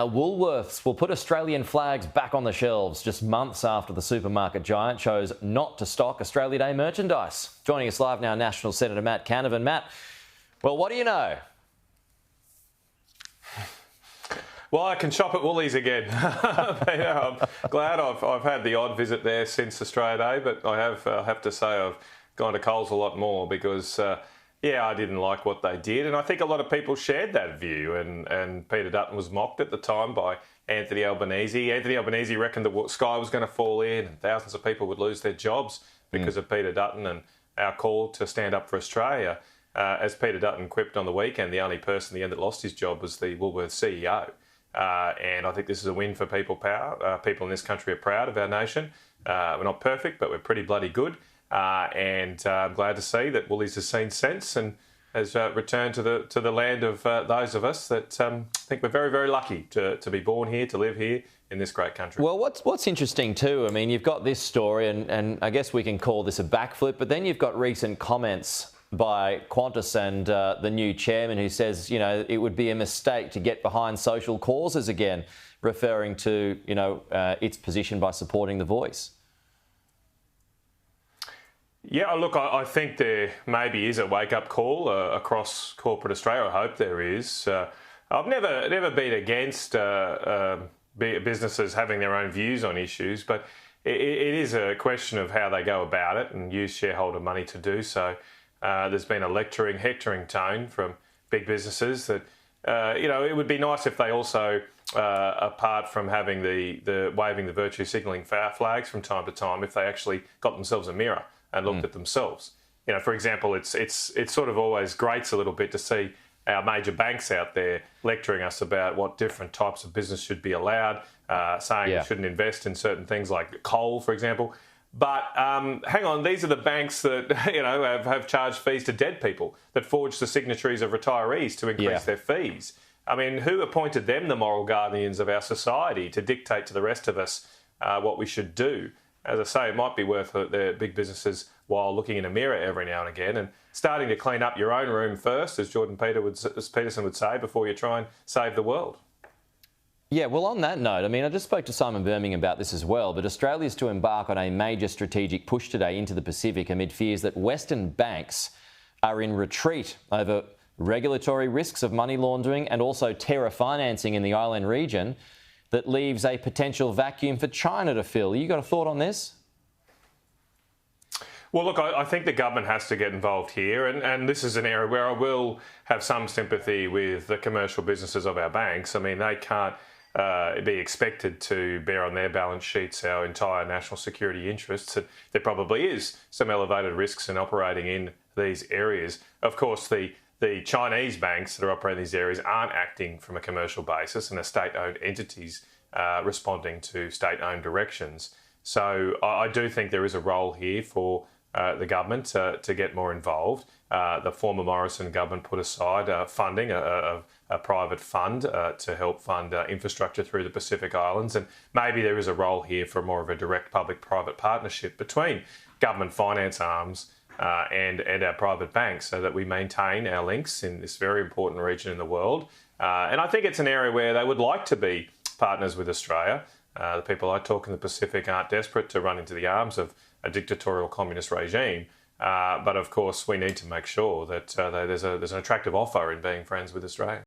Woolworths will put Australian flags back on the shelves just months after the supermarket giant chose not to stock Australia Day merchandise. Joining us live now, National Senator Matt Canavan. Matt, well, what do you know? Well, I can shop at Woolies again. I'm glad I've had the odd visit there since Australia Day, but I have to say I've gone to Coles a lot more because, I didn't like what they did. And I think a lot of people shared that view. And Peter Dutton was mocked at the time by Anthony Albanese. Anthony Albanese reckoned the sky was going to fall in and thousands of people would lose their jobs because of Peter Dutton and our call to stand up for Australia. As Peter Dutton quipped on the weekend, the only person in the end that lost his job was the Woolworths CEO. And I think this is a win for people power. People in this country are proud of our nation. We're not perfect, but we're pretty bloody good. And I'm glad to see that Woolies has seen sense and has returned to the land of those of us that think we're very, very lucky to be born here, to live here in this great country. Well, what's interesting too, I mean, you've got this story, and I guess we can call this a backflip, but then you've got recent comments by Qantas and the new chairman who says, it would be a mistake to get behind social causes again, referring to, its position by supporting The Voice. Yeah, look, I think there maybe is a wake-up call across corporate Australia. I hope there is. I've never been against businesses having their own views on issues, but it is a question of how they go about it and use shareholder money to do so. There's been a hectoring tone from big businesses that, it would be nice if they also, apart from having the waving the virtue signalling flags from time to time, if they actually got themselves a mirror and looked at themselves. For example, it's sort of always grates a little bit to see our major banks out there lecturing us about what different types of business should be allowed, saying we shouldn't invest in certain things like coal, for example. But hang on, these are the banks that have charged fees to dead people, that forged the signatories of retirees to increase their fees. I mean, who appointed them the moral guardians of our society to dictate to the rest of us what we should do? As I say, it might be worth the big businesses while looking in a mirror every now and again and starting to clean up your own room first, as Peterson would say, before you try and save the world. Yeah, well, on that note, I mean, I just spoke to Simon Birmingham about this as well, but Australia's to embark on a major strategic push today into the Pacific amid fears that Western banks are in retreat over regulatory risks of money laundering and also terror financing in the island region that leaves a potential vacuum for China to fill. You got a thought on this? Well, look, I think the government has to get involved here, and this is an area where I will have some sympathy with the commercial businesses of our banks. I mean, they can't be expected to bear on their balance sheets our entire national security interests. And there probably is some elevated risks in operating in these areas. Of course, the Chinese banks that are operating in these areas aren't acting from a commercial basis and are state-owned entities responding to state-owned directions. So I do think there is a role here for the government to get more involved. The former Morrison government put aside funding, a private fund to help fund infrastructure through the Pacific Islands, and maybe there is a role here for more of a direct public-private partnership between government finance arms and our private banks so that we maintain our links in this very important region in the world. And I think it's an area where they would like to be partners with Australia. The people I talk in the Pacific aren't desperate to run into the arms of a dictatorial communist regime. But of course, we need to make sure that there's an attractive offer in being friends with Australia.